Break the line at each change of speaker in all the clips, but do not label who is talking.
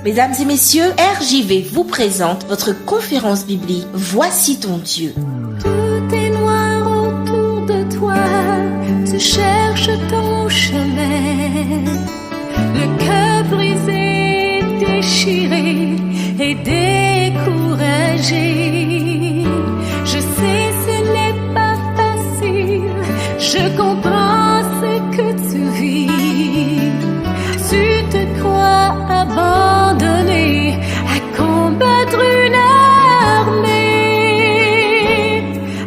Mesdames et messieurs, RJV vous présente votre conférence biblique Voici ton Dieu.
Tout est noir autour de toi, tu cherches ton chemin. Le cœur brisé, déchiré et découragé. Je sais ce n'est pas facile, je comprends ce que tu vis. Tu te crois abandonné à combattre une armée.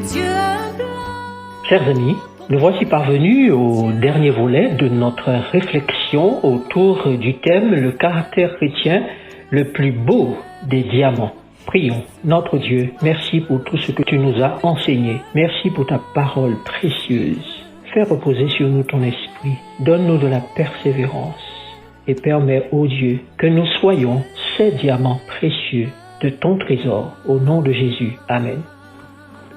Dieu blanc.
Chers amis, nous voici parvenus au dernier volet de notre réflexion autour du thème « Le caractère chrétien, le plus beau des diamants ». Prions. Notre Dieu, merci pour tout ce que tu nous as enseigné. Merci pour ta parole précieuse. Fais reposer sur nous ton esprit. Donne-nous de la persévérance. Et permets, ô Dieu, que nous soyons ces diamants précieux de ton trésor. Au nom de Jésus. Amen.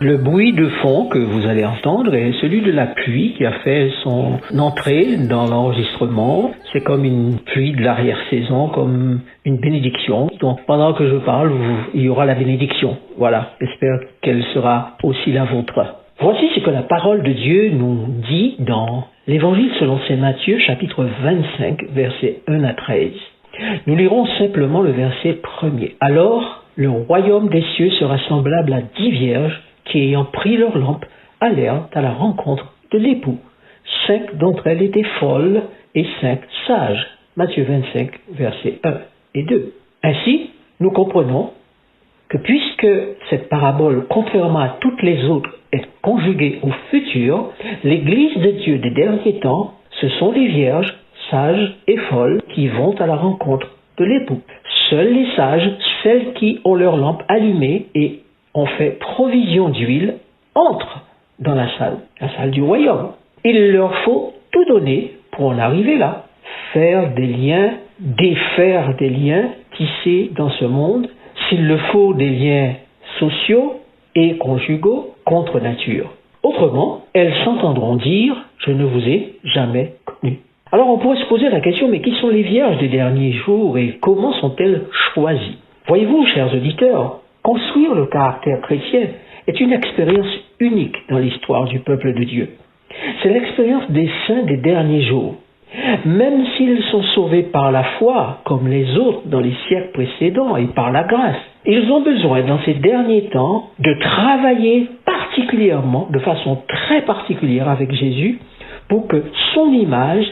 Le bruit de fond que vous allez entendre est celui de la pluie qui a fait son entrée dans l'enregistrement. C'est comme une pluie de l'arrière-saison, comme une bénédiction. Donc pendant que je parle, il y aura la bénédiction. Voilà, j'espère qu'elle sera aussi la vôtre. Voici ce que la parole de Dieu nous dit dans l'Évangile selon saint Matthieu, chapitre 25, versets 1 à 13. Nous lirons simplement le verset 1er. Alors, le royaume des cieux sera semblable à 10 vierges qui, ayant pris leur lampe, allèrent à la rencontre de l'époux. 5 d'entre elles étaient folles et 5 sages. Matthieu 25, versets 1 et 2. Ainsi, nous comprenons que puisque cette parabole, contrairement à toutes les autres, est conjuguée au futur, l'Église de Dieu des derniers temps, ce sont les vierges, sages et folles, qui vont à la rencontre de l'époux. Seuls les sages, celles qui ont leur lampe allumée et ont fait provision d'huile, entrent dans la salle du royaume. Il leur faut tout donner pour en arriver là. Faire des liens, défaire des liens tissés dans ce monde, s'il le faut des liens sociaux et conjugaux contre nature. Autrement, elles s'entendront dire « Je ne vous ai jamais connu ». Alors on pourrait se poser la question, mais qui sont les vierges des derniers jours et comment sont-elles choisies? Voyez-vous, chers auditeurs, construire le caractère chrétien est une expérience unique dans l'histoire du peuple de Dieu. C'est l'expérience des saints des derniers jours. Même s'ils sont sauvés par la foi, comme les autres dans les siècles précédents, et par la grâce, ils ont besoin dans ces derniers temps de travailler particulièrement, de façon très particulière avec Jésus, pour que son image,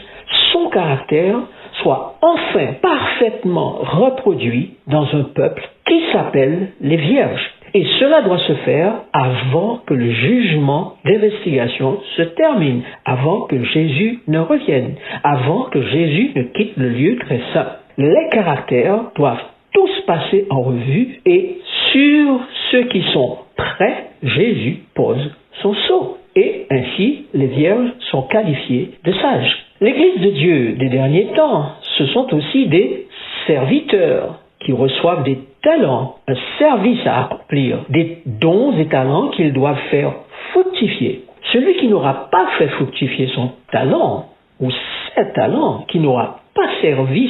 son caractère soit enfin parfaitement reproduit dans un peuple qui s'appelle les vierges. Et cela doit se faire avant que le jugement d'investigation se termine, avant que Jésus ne revienne, avant que Jésus ne quitte le lieu très saint. Les caractères doivent tous passer en revue et sur ceux qui sont prêts, Jésus pose son sceau. Et ainsi, les vierges sont qualifiées de sages. L'Église de Dieu des derniers temps, ce sont aussi des serviteurs qui reçoivent des talents, un service à accomplir, des dons et talents qu'ils doivent faire fructifier. Celui qui n'aura pas fait fructifier son talent, ou ses talents, qui n'aura pas servi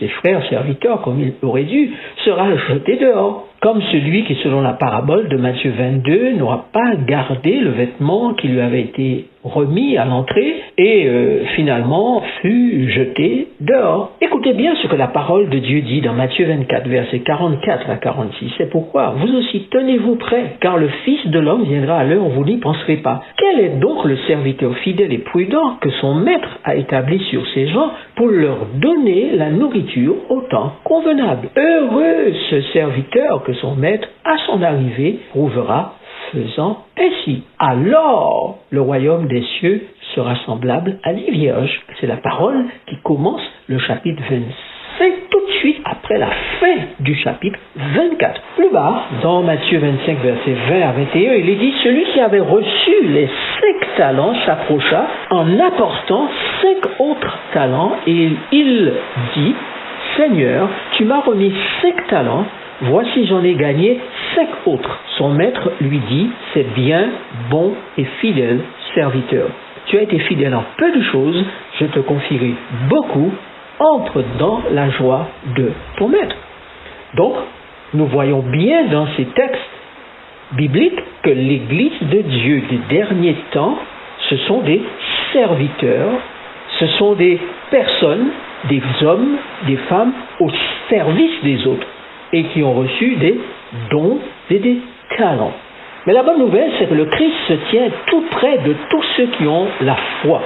ses frères serviteurs comme il aurait dû, sera jeté dehors. Comme celui qui, selon la parabole de Matthieu 22, n'aura pas gardé le vêtement qui lui avait été remis à l'entrée et finalement fut jeté dehors. Écoutez bien ce que la parole de Dieu dit dans Matthieu 24, versets 44 à 46. C'est pourquoi vous aussi tenez-vous prêts, car le Fils de l'homme viendra à l'heure où vous n'y penserez pas. Quel est donc le serviteur fidèle et prudent que son maître a établi sur ses gens pour leur donner la nourriture au temps convenable? Heureux ce serviteur que son maître, à son arrivée, prouvera faisant ainsi. Alors, le royaume des cieux sera semblable à des vierges. C'est la parole qui commence le chapitre 25, tout de suite après la fin du chapitre 24. Plus bas, dans Matthieu 25, versets 20 à 21, il est dit « Celui qui avait reçu les 5 talents s'approcha en apportant 5 autres talents et il dit « Seigneur, tu m'as remis 5 talents, voici j'en ai gagné 5 autres. » Son maître lui dit « C'est bien, bon et fidèle serviteur. Tu as été fidèle en peu de choses, je te confierai beaucoup. entre dans la joie de ton maître. Donc, nous voyons bien dans ces textes bibliques que l'Église de Dieu des derniers temps, ce sont des serviteurs, ce sont des personnes, des hommes, des femmes au service des autres et qui ont reçu des dons et des talents. Mais la bonne nouvelle, c'est que le Christ se tient tout près de tous ceux qui ont la foi,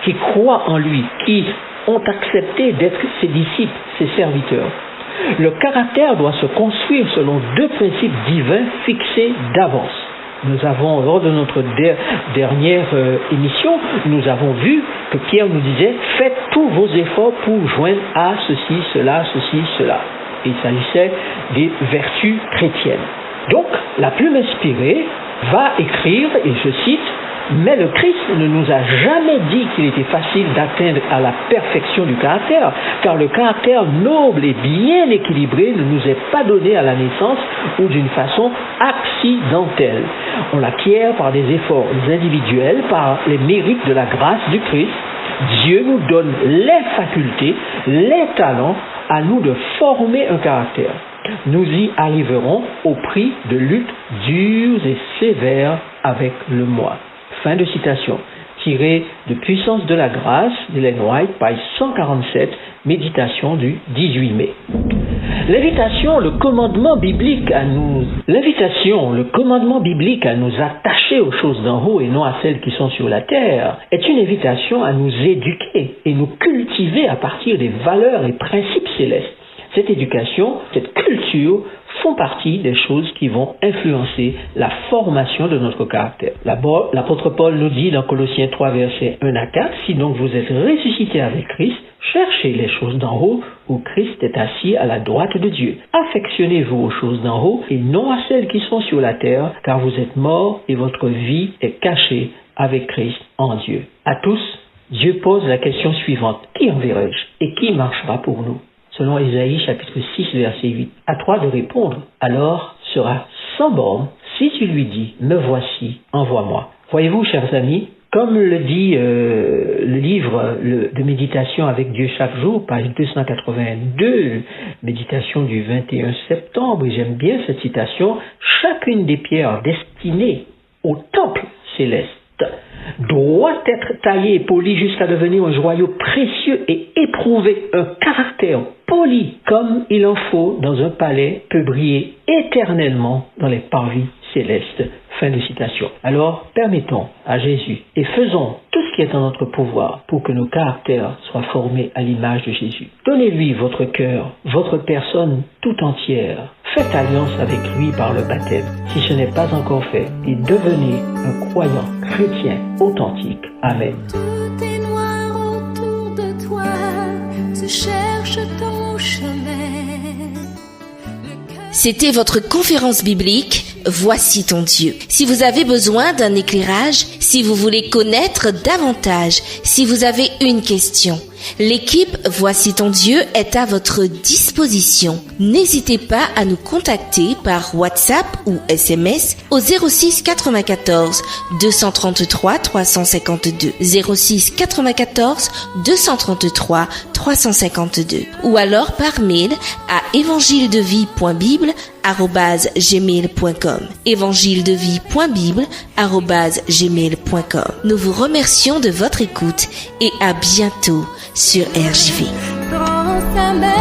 qui croient en lui, qui ont accepté d'être ses disciples, ses serviteurs. Le caractère doit se construire selon deux principes divins fixés d'avance. Nous avons, lors de notre dernière émission, nous avons vu que Pierre nous disait « Faites tous vos efforts pour joindre à ceci, cela, ceci, cela ». Il s'agissait des vertus chrétiennes. Donc, la plume inspirée va écrire, et je cite, « Mais le Christ ne nous a jamais dit qu'il était facile d'atteindre à la perfection du caractère, car le caractère noble et bien équilibré ne nous est pas donné à la naissance ou d'une façon accidentelle. On l'acquiert par des efforts individuels, par les mérites de la grâce du Christ. Dieu nous donne les facultés, les talents, à nous de former un caractère. Nous y arriverons au prix de luttes dures et sévères avec le moi. » Fin de citation, tirée de Puissance de la grâce d'Ellen White, page 147, méditation du 18 mai. L'invitation, le commandement biblique à nous attacher aux choses d'en haut et non à celles qui sont sur la terre, est une invitation à nous éduquer et nous cultiver à partir des valeurs et principes célestes. Cette éducation, cette culture font partie des choses qui vont influencer la formation de notre caractère. L'apôtre Paul nous dit dans Colossiens 3, versets 1 à 4, « Si donc vous êtes ressuscités avec Christ, cherchez les choses d'en haut, où Christ est assis à la droite de Dieu. Affectionnez-vous aux choses d'en haut, et non à celles qui sont sur la terre, car vous êtes morts, et votre vie est cachée avec Christ en Dieu. » À tous, Dieu pose la question suivante, « Qui enverrai-je et qui marchera pour nous ?» Selon Ésaïe chapitre 6 verset 8. À toi de répondre, alors sera sans borne si tu lui dis, me voici, envoie-moi. Voyez-vous, chers amis, comme le dit le livre de méditation avec Dieu chaque jour, page 282, méditation du 21 septembre, et j'aime bien cette citation, chacune des pierres destinées au temple céleste doit être taillé et poli jusqu'à devenir un joyau précieux et éprouver un caractère poli comme il en faut dans un palais peut briller éternellement dans les parvis célestes. Fin de citation. Alors, permettons à Jésus et faisons tout ce qui est en notre pouvoir pour que nos caractères soient formés à l'image de Jésus. Donnez-lui votre cœur, votre personne tout entière. Faites alliance avec lui par le baptême, si ce n'est pas encore fait, et devenez un croyant chrétien authentique. Amen.
Tout est noir autour de toi, tu cherches ton chemin.
C'était votre conférence biblique Voici ton Dieu. Si vous avez besoin d'un éclairage, si vous voulez connaître davantage, si vous avez une question, l'équipe Voici ton Dieu est à votre disposition. N'hésitez pas à nous contacter par WhatsApp ou SMS au 06 94 233 352 06 94 233 352 ou alors par mail à evangiledevie.bible@gmail.com evangiledevie.bible@gmail.com. Nous vous remercions de votre écoute et à bientôt sur RJV.
Prends sa main.